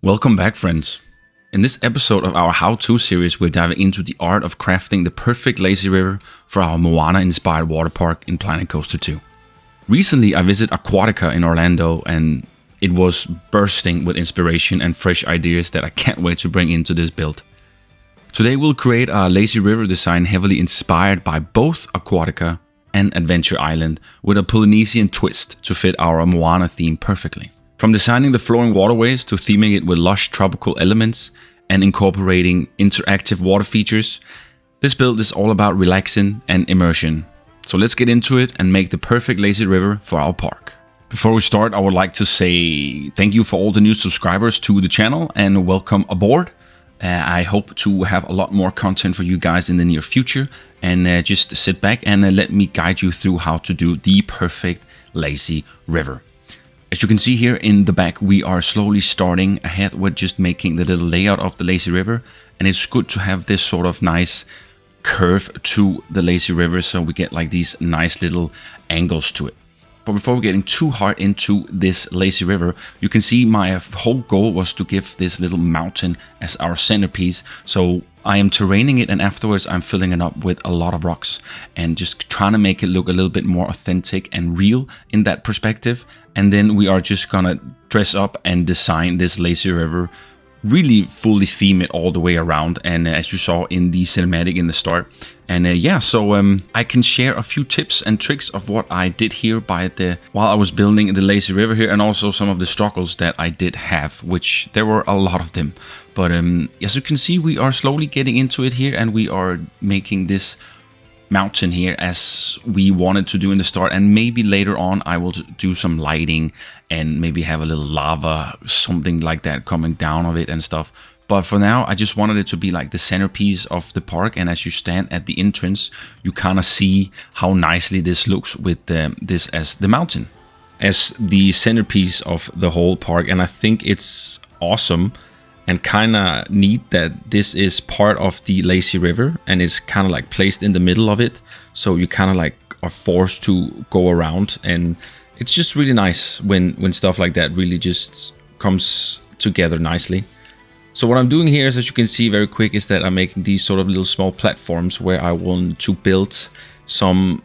Welcome back, friends. In this episode of our how-to series, we're diving into the art of crafting the perfect lazy river for our Moana-inspired water park in Planet Coaster 2. Recently, I visited Aquatica in Orlando, and it was bursting with inspiration and fresh ideas that I can't wait to bring into this build. Today, we'll create a lazy river design heavily inspired by both Aquatica and Adventure Island, with a Polynesian twist to fit our Moana theme perfectly. From designing the flowing waterways to theming it with lush tropical elements and incorporating interactive water features, this build is all about relaxing and immersion. So let's get into it and make the perfect lazy river for our park. Before we start, I would like to say thank you for all the new subscribers to the channel and welcome aboard. I hope to have a lot more content for you guys in the near future, and just sit back and let me guide you through how to do the perfect lazy river. As you can see here in the back, we are slowly starting ahead with just making the little layout of the lazy river, and it's good to have this sort of nice curve to the lazy river so we get like these nice little angles to it. But before we're getting too hard into this lazy river, you can see my whole goal was to give this little mountain as our centerpiece. So I am terraining it, and afterwards I'm filling it up with a lot of rocks and just trying to make it look a little bit more authentic and real in that perspective. And then we are just gonna dress up and design this lazy river, really fully theme it all the way around, and as you saw in the cinematic in the start. And I can share a few tips and tricks of what I did here while I was building the lazy river here, and also some of the struggles that I did have, which there were a lot of them. But as you can see, we are slowly getting into it here, and we are making this mountain here as we wanted to do in the start, and maybe later on I will do some lighting and maybe have a little lava, something like that coming down of it and stuff. But for now, I just wanted it to be like the centerpiece of the park, and as you stand at the entrance, you kind of see how nicely this looks with this as the mountain, as the centerpiece of the whole park. And I think it's awesome and kind of neat that this is part of the lazy river and it's kind of like placed in the middle of it. So you kind of like are forced to go around, and it's just really nice when stuff like that really just comes together nicely. So what I'm doing here is, as you can see very quick, is that I'm making these sort of little small platforms where I want to build some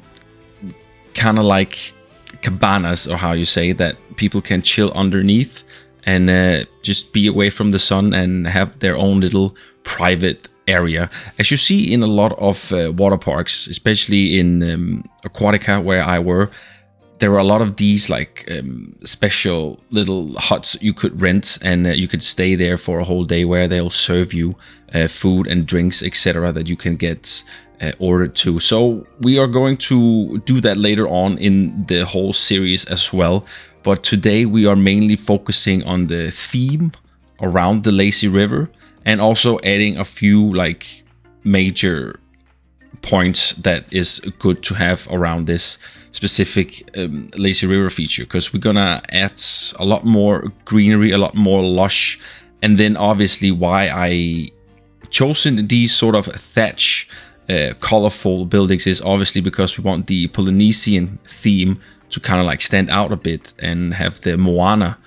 kind of like cabanas, or how you say, that people can chill underneath and just be away from the sun and have their own little private area. As you see in a lot of water parks, especially in Aquatica where I were, there were a lot of these like special little huts you could rent, and you could stay there for a whole day where they'll serve you food and drinks, etc., that you can get ordered to. So we are going to do that later on in the whole series as well. But today we are mainly focusing on the theme around the lazy river, and also adding a few like major points that is good to have around this specific lazy river feature, because we're gonna add a lot more greenery, a lot more lush. And then obviously why I chosen these sort of thatch colorful buildings is obviously because we want the Polynesian theme to kind of like stand out a bit and have the Moana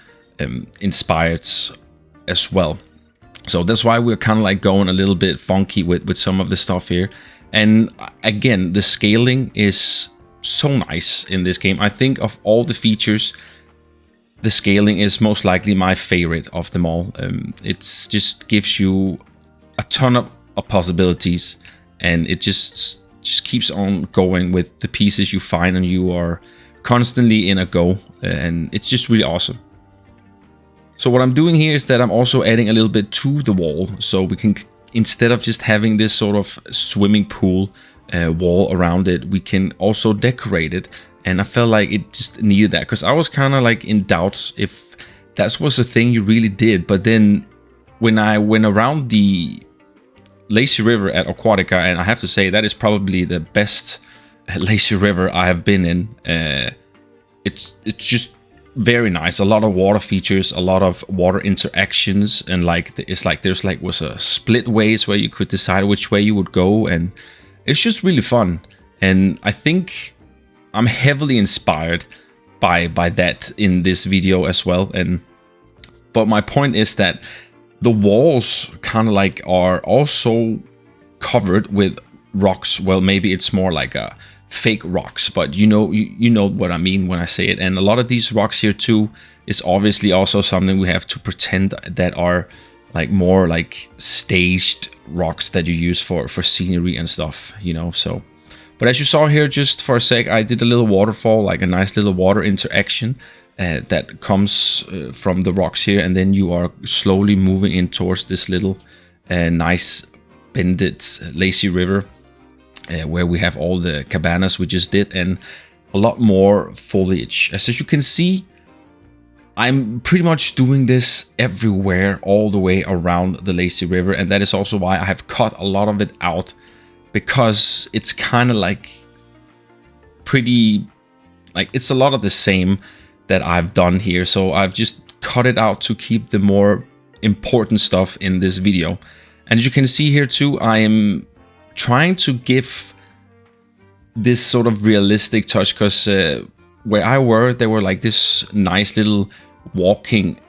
inspired as well. So that's why we're kind of like going a little bit funky with some of the stuff here. And again, the scaling is so nice in this game. I think of all the features, the scaling is most likely my favorite of them all. It just gives you a ton of possibilities, and it just keeps on going with the pieces you find, and you are constantly in a go, and it's just really awesome. So what I'm doing here is that I'm also adding a little bit to the wall, so we can, instead of just having this sort of swimming pool wall around it, we can also decorate it. And I felt like it just needed that, because I was kind of like in doubt if that was a thing you really did. But then when I went around the lazy river at Aquatica, and I have to say that is probably the best lazy river I have been in. It's just very nice. A lot of water features, a lot of water interactions, and like it's like there's like was a split ways where you could decide which way you would go, and it's just really fun. And I think I'm heavily inspired by that in this video as well. And But my point is that the walls kind of like are also covered with rocks. Well, maybe it's more like a fake rocks, but you know what I mean when I say it. And a lot of these rocks here too is obviously also something we have to pretend that are like more like staged rocks that you use for scenery and stuff, you know. So, but as you saw here, just for a sec, I did a little waterfall, like a nice little water interaction that comes from the rocks here, and then you are slowly moving in towards this little nice bended lazy river where we have all the cabanas we just did and a lot more foliage. As you can see, I'm pretty much doing this everywhere all the way around the lazy river, and that is also why I have cut a lot of it out, because it's kind of like pretty, like it's a lot of the same that I've done here. So I've just cut it out to keep the more important stuff in this video. And as you can see here too, I am trying to give this sort of realistic touch, because where I were, there were like this nice little walking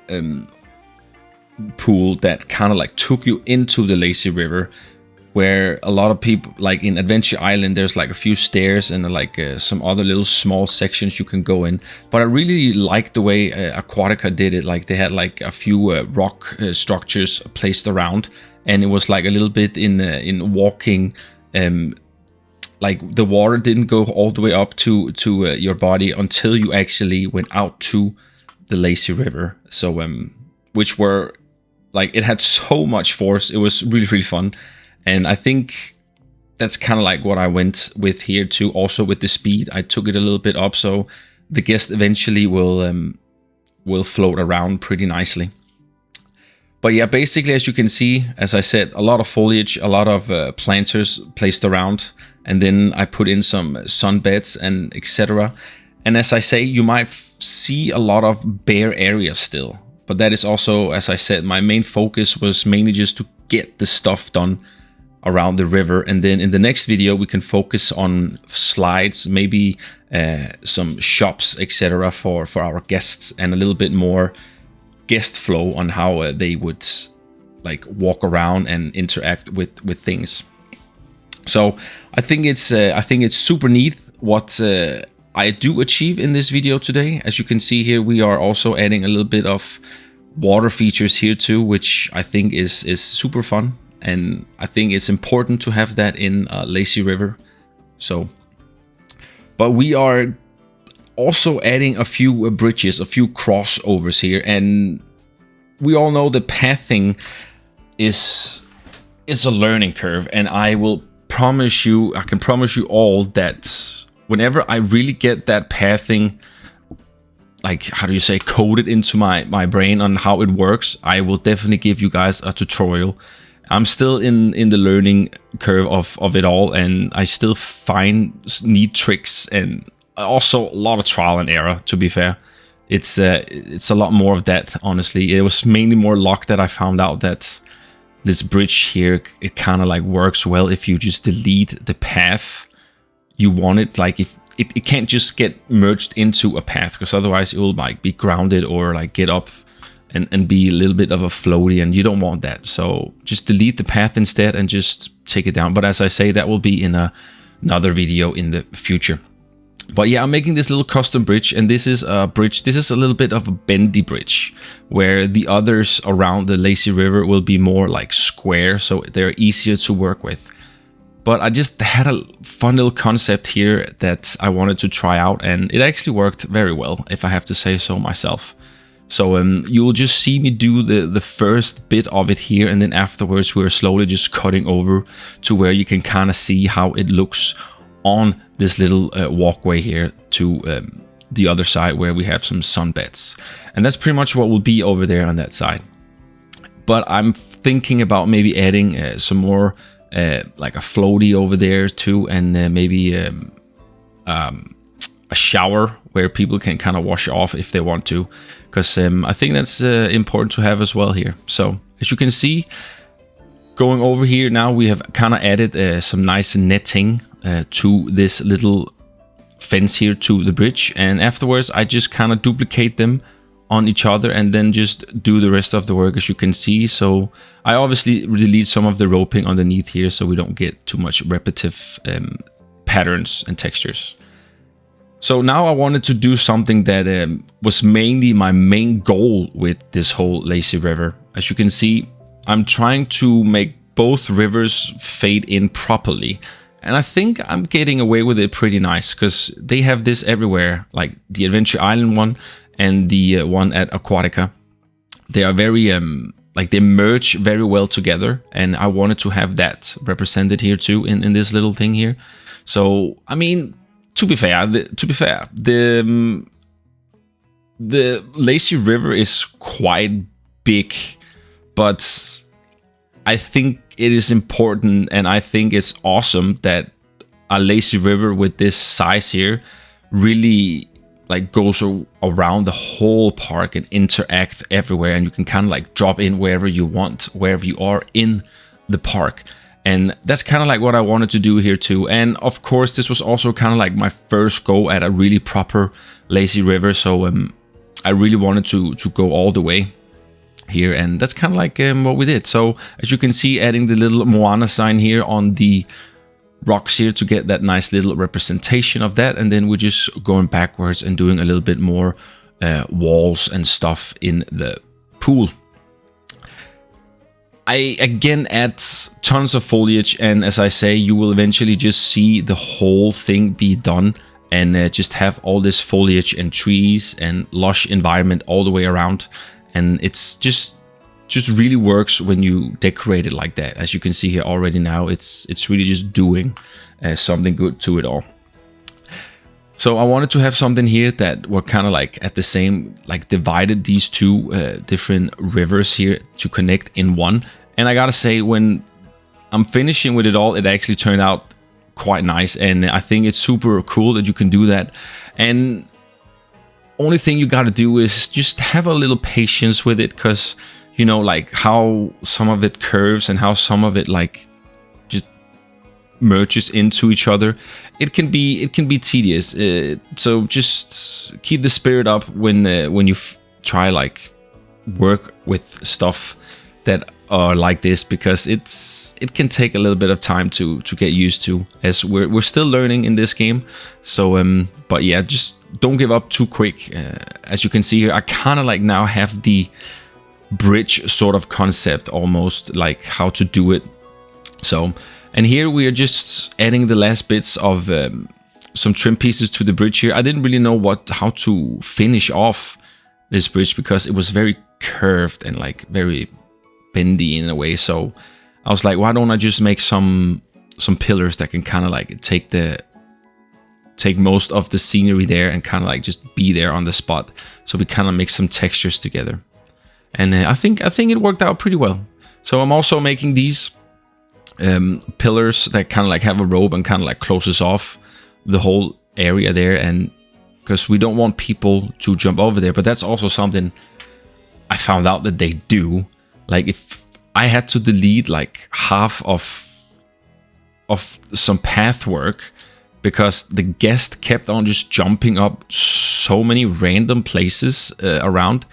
pool that kind of like took you into the lazy river, where a lot of people, like in Adventure Island, there's like a few stairs and like some other little small sections you can go in. But I really liked the way Aquatica did it. Like they had like a few rock structures placed around, and it was like a little bit in walking, like the water didn't go all the way up to your body until you actually went out to the lazy river. So which were like, it had so much force. It was really fun. And I think that's kind of like what I went with here too. Also with the speed, I took it a little bit up, so the guest eventually will float around pretty nicely. But yeah, basically, as you can see, as I said, a lot of foliage, a lot of planters placed around, and then I put in some sunbeds and etc. And as I say, you might see a lot of bare areas still, but that is also, as I said, my main focus was mainly just to get the stuff done around the river. And then in the next video we can focus on slides, maybe some shops, etc. for our guests, and a little bit more guest flow on how they would like walk around and interact with things. So I think it's super neat what I do achieve in this video today. As you can see here, we are also adding a little bit of water features here too, which I think is super fun. And I think it's important to have that in a lazy river. So, but we are also adding a few bridges, a few crossovers here. And we all know the pathing is a learning curve. And I can promise you all that whenever I really get that pathing, like, how do you say, coded into my brain on how it works, I will definitely give you guys a tutorial. I'm still in the learning curve of it all, and I still find neat tricks and also a lot of trial and error, to be fair. It's a lot more of that, honestly. It was mainly more luck that I found out that this bridge here, it kind of like works well if you just delete the path you want it. Like if it can't just get merged into a path, because otherwise it will like be grounded or like get up and be a little bit of a floaty, and you don't want that. So just delete the path instead and just take it down. But as I say, that will be in another video in the future. But yeah, I'm making this little custom bridge, and this is a bridge. This is a little bit of a bendy bridge, where the others around the lazy river will be more like square, so they're easier to work with. But I just had a fun little concept here that I wanted to try out, and it actually worked very well, if I have to say so myself. So you will just see me do the first bit of it here, and then afterwards we're slowly just cutting over to where you can kind of see how it looks on this little walkway here to the other side, where we have some sunbeds. And that's pretty much what will be over there on that side. But I'm thinking about maybe adding some more like a floaty over there too, and maybe a shower where people can kind of wash off if they want to, because I think that's important to have as well here. So as you can see, going over here now, we have kind of added some nice netting to this little fence here to the bridge, and afterwards I just kind of duplicate them on each other and then just do the rest of the work, as you can see. So I obviously delete some of the roping underneath here so we don't get too much repetitive patterns and textures. So now I wanted to do something that was mainly my main goal with this whole lazy river. As you can see, I'm trying to make both rivers fade in properly. And I think I'm getting away with it pretty nice, because they have this everywhere, like the Adventure Island one and the one at Aquatica. They are very, like they merge very well together. And I wanted to have that represented here too in this little thing here. So, I mean, to be fair, the lazy river is quite big, but I think it is important, and I think it's awesome that a lazy river with this size here really like goes around the whole park and interact everywhere, and you can kind of like drop in wherever you want, wherever you are in the park. And that's kind of like what I wanted to do here too. And of course, this was also kind of like my first go at a really proper lazy river, so I really wanted to go all the way here, and that's kind of like what we did. So as you can see, adding the little Moana sign here on the rocks here to get that nice little representation of that, and then we're just going backwards and doing a little bit more walls and stuff in the pool. I again add tons of foliage, and as I say, you will eventually just see the whole thing be done and just have all this foliage and trees and lush environment all the way around. And it's just really works when you decorate it like that. As you can see here already now, it's really just doing something good to it all. So I wanted to have something here that were kind of like at the same, like divided these two different rivers here to connect in one. And I gotta say, when I'm finishing with it all, it actually turned out quite nice. And I think it's super cool that you can do that. And only thing you gotta do is just have a little patience with it, because you know, like how some of it curves and how some of it like just merges into each other. It can be tedious. So just keep the spirit up when you try like work with stuff that are like this, because it can take a little bit of time to get used to, as we're still learning in this game. So but yeah, just don't give up too quick. As you can see here, I kind of like now have the bridge sort of concept, almost like how to do it. So, and here we are just adding the last bits of some trim pieces to the bridge here. I didn't really know how to finish off this bridge, because it was very curved and like very bendy in a way. So I was like, why don't I just make some pillars that can kind of like take most of the scenery there and kind of like just be there on the spot. So we kind of mix some textures together. And I think it worked out pretty well. So I'm also making these pillars that kind of like have a rope and kind of like closes off the whole area there, and because we don't want people to jump over there. But that's also something I found out that they do. Like if I had to delete like half of some path work, because the guest kept on just jumping up so many random places around.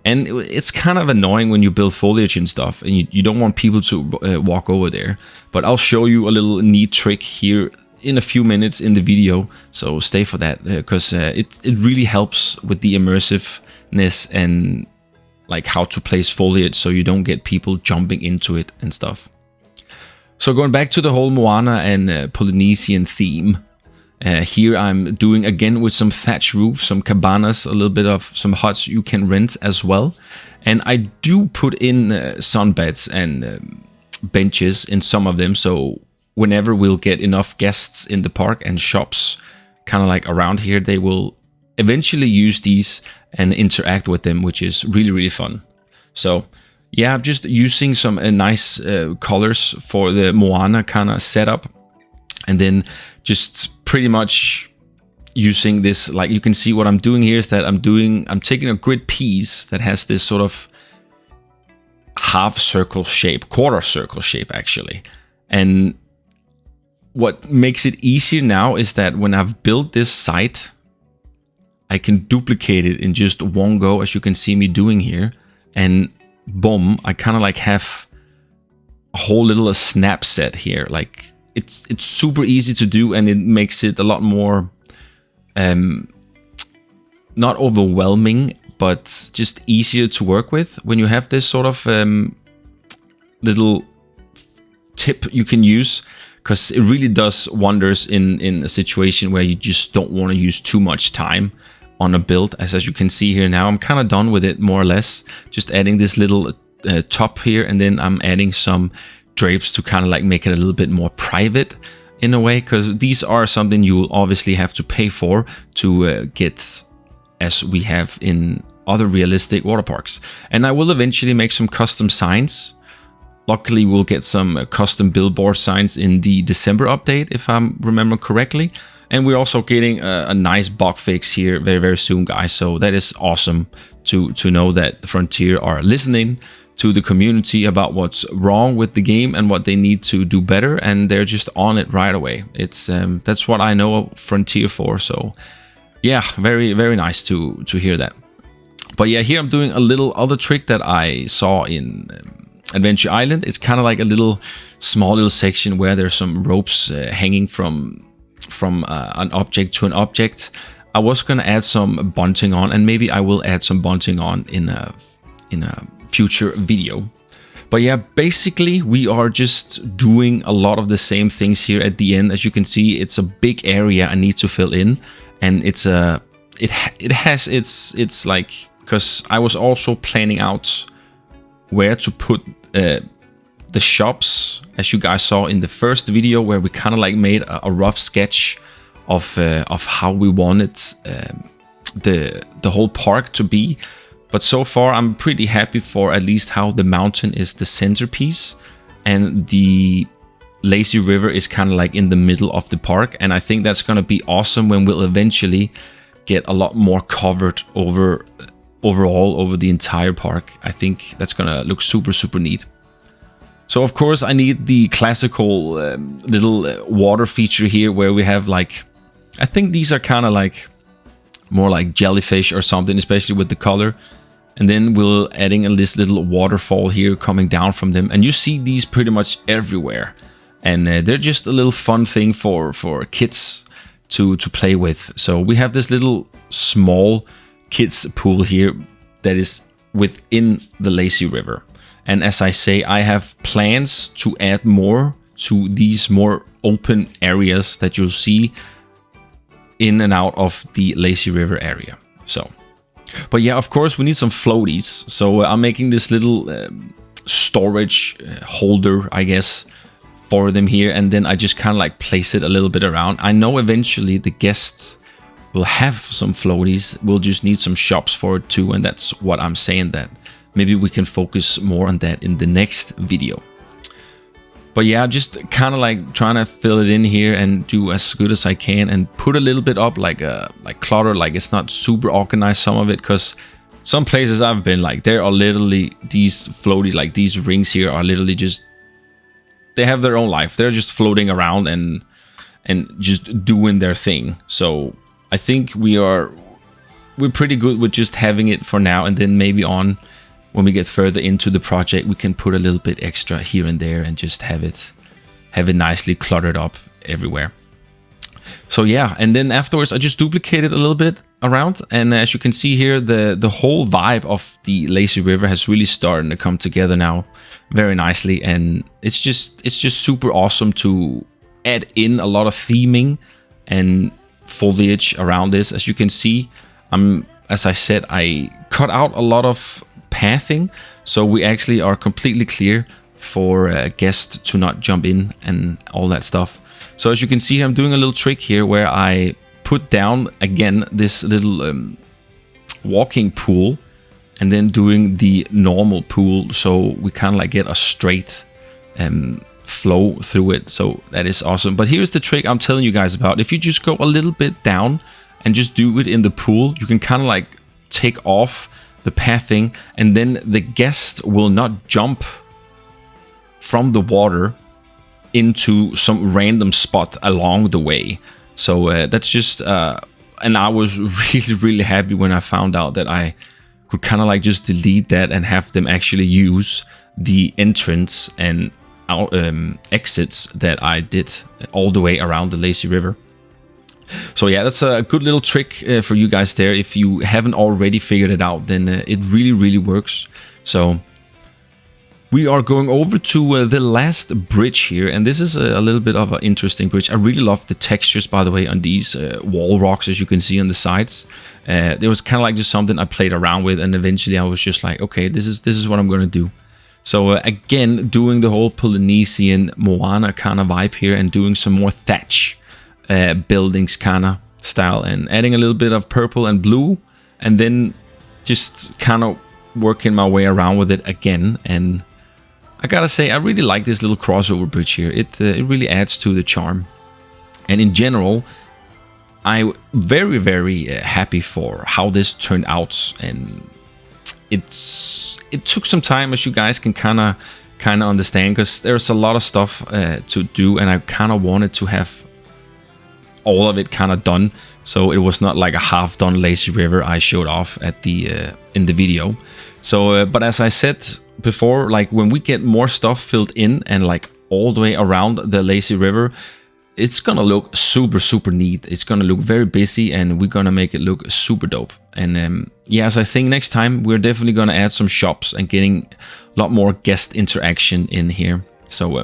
And it's kind of annoying when you build foliage and stuff, and you don't want people to walk over there. But I'll show you a little neat trick here in a few minutes in the video, so stay for that, because it really helps with the immersiveness and like how to place foliage so you don't get people jumping into it and stuff. So going back to the whole Moana and Polynesian theme, here I'm doing again with some thatch roof, some cabanas, a little bit of some huts you can rent as well. And I do put in sunbeds and benches in some of them, so whenever we'll get enough guests in the park and shops kind of like around here, they will eventually use these and interact with them, which is really, really fun. So yeah, I'm just using some nice colors for the Moana kind of setup, and then just pretty much using this, like you can see what I'm doing here is that I'm taking a grid piece that has this sort of half circle shape, quarter circle shape actually. And what makes it easier now is that when I've built this site, I can duplicate it in just one go, as you can see me doing here. And boom, I kind of like have a whole little snap set here. Like it's super easy to do, and it makes it a lot more not overwhelming, but just easier to work with when you have this sort of little tip you can use, because it really does wonders in a situation where you just don't want to use too much time on a build. As you can see here now, I'm kind of done with it more or less, just adding this little top here, and then I'm adding some drapes to kind of like make it a little bit more private in a way, because these are something you will obviously have to pay for to get, as we have in other realistic water parks. And I will eventually make some custom signs. Luckily, we'll get some custom billboard signs in the December update, if I remember correctly. And we're also getting a nice bug fix here very, very soon, guys. So that is awesome to know that Frontier are listening to the community about what's wrong with the game and what they need to do better, and they're just on it right away. It's that's what I know Frontier for. So yeah, very, very nice to hear that. But yeah, here I'm doing a little other trick that I saw in Adventure Island. It's kind of like a little small little section where there's some ropes hanging from an object to an object. I was gonna add some bunting on, and maybe I will add some bunting on in a future video. But yeah, basically we are just doing a lot of the same things here at the end. As you can see, it's a big area I need to fill in, and it's like, because I was also planning out where to put the shops, as you guys saw in the first video, where we kind of like made a rough sketch of how we wanted the whole park to be. But so far I'm pretty happy for at least how the mountain is the centerpiece, and the lazy river is kind of like in the middle of the park. And I think that's gonna be awesome when we'll eventually get a lot more covered overall over the entire park. I think that's gonna look super, super neat. So of course I need the classical little water feature here, where we have like, I think these are kind of like more like jellyfish or something, especially with the color. And then we're adding this little waterfall here coming down from them, and you see these pretty much everywhere. And they're just a little fun thing for kids to play with. So we have this little small kids pool here that is within the lazy river. And as I say, I have plans to add more to these more open areas that you'll see in and out of the lazy river area. So, but yeah, of course we need some floaties. So I'm making this little storage holder, I guess, for them here. And then I just kind of like place it a little bit around. I know eventually the guests will have some floaties. We'll just need some shops for it too. And that's what I'm saying, that maybe we can focus more on that in the next video. But yeah, just kind of like trying to fill it in here and do as good as I can, and put a little bit up like clutter, like it's not super organized, some of it, because some places I've been, like, there are literally these floaty, like these rings here are literally just, they have their own life. They're just floating around and just doing their thing. So I think we're pretty good with just having it for now, and then maybe on when we get further into the project, we can put a little bit extra here and there and just have it nicely cluttered up everywhere. So yeah, and then afterwards I just duplicated a little bit around, and as you can see here, the whole vibe of the lazy river has really started to come together now very nicely, and it's just super awesome to add in a lot of theming and foliage around this. As you can see, as I said, I cut out a lot of pathing, so we actually are completely clear for guests to not jump in and all that stuff. So as you can see, I'm doing a little trick here where I put down again this little walking pool, and then doing the normal pool, so we kind of like get a straight flow through it. So that is awesome. But here's the trick I'm telling you guys about. If you just go a little bit down and just do it in the pool, you can kind of like take off the pathing, and then the guest will not jump from the water into some random spot along the way. So that's just a and I was really happy when I found out that I could kind of like just delete that and have them actually use the entrance and exits that I did all the way around the lazy river. So yeah, that's a good little trick for you guys there. If you haven't already figured it out, then it really works. So we are going over to the last bridge here, and this is a little bit of an interesting bridge. I really love the textures, by the way, on these wall rocks, as you can see on the sides. There was kind of like just something I played around with, and eventually I was just like, okay, this is what I'm going to do. So again, doing the whole Polynesian Moana kind of vibe here, and doing some more thatch buildings kind of style, and adding a little bit of purple and blue, and then just kind of working my way around with it again. And I gotta say, I really like this little crossover bridge here. It really adds to the charm. And in general, I'm very happy for how this turned out. And it took some time, as you guys can kind of understand, because there's a lot of stuff to do, and I kind of wanted to have all of it kind of done, so it was not like a half done lazy river I showed off at the in the video. So but as I said before, like when we get more stuff filled in and like all the way around the lazy river, it's gonna look super neat. It's gonna look very busy, and we're gonna make it look super dope. And yeah, so I think next time we're definitely gonna add some shops and getting a lot more guest interaction in here. So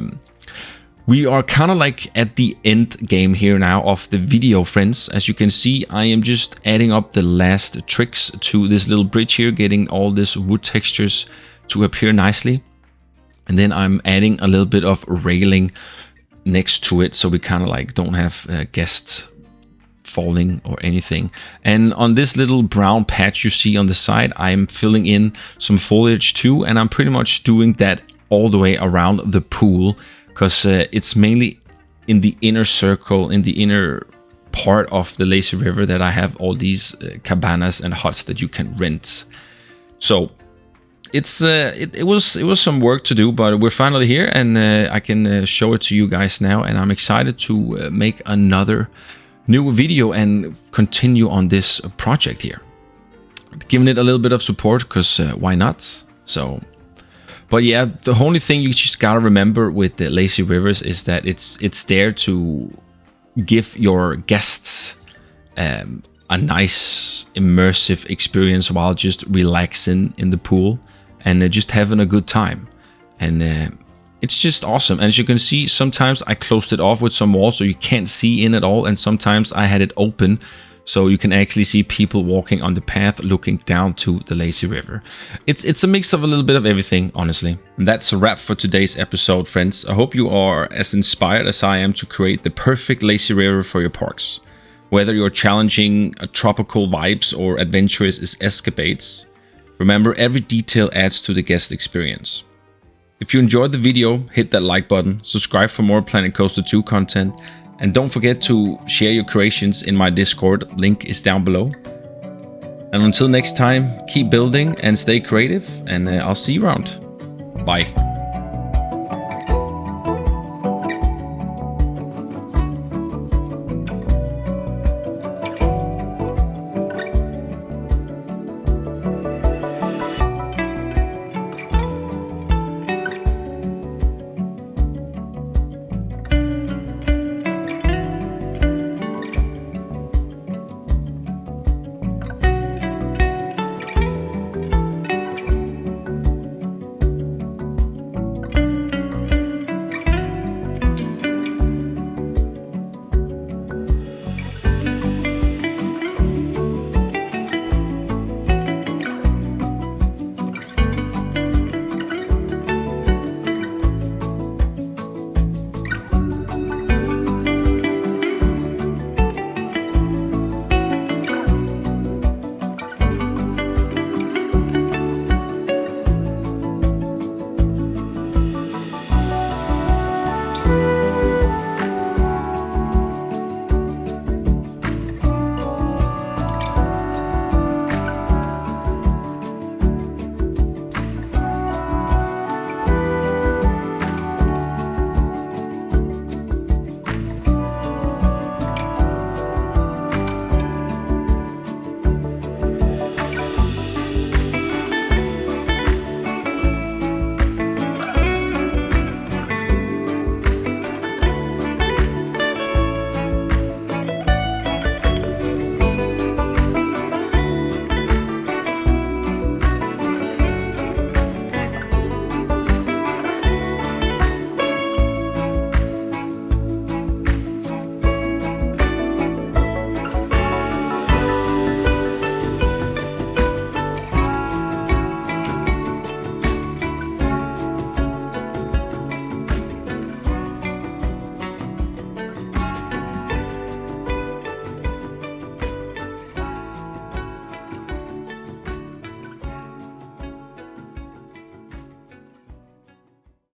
we are kind of like at the end game here now of the video, friends. As you can see, I am just adding up the last tricks to this little bridge here, getting all this wood textures to appear nicely. And then I'm adding a little bit of railing next to it, so we kind of like don't have guests falling or anything. And on this little brown patch you see on the side, I'm filling in some foliage too, and I'm pretty much doing that all the way around the pool, because it's mainly in the inner circle, in the inner part of the lazy river, that I have all these cabanas and huts that you can rent. So it was some work to do, but we're finally here, and I can show it to you guys now, and I'm excited to make another new video and continue on this project here, giving it a little bit of support, because why not? So but yeah, the only thing you just gotta remember with the lazy rivers is that it's there to give your guests a nice immersive experience while just relaxing in the pool and just having a good time. And it's just awesome. And as you can see, sometimes I closed it off with some walls so you can't see in at all, and sometimes I had it open so you can actually see people walking on the path looking down to the lazy river. It's a mix of a little bit of everything, honestly. And that's a wrap for today's episode, friends. I hope you are as inspired as I am to create the perfect lazy river for your parks. Whether you're challenging tropical vibes or adventurous escapades, remember, every detail adds to the guest experience. If you enjoyed the video, hit that like button, subscribe for more Planet Coaster 2 content, and don't forget to share your creations in my Discord, link is down below. And until next time, keep building and stay creative, and I'll see you around. Bye.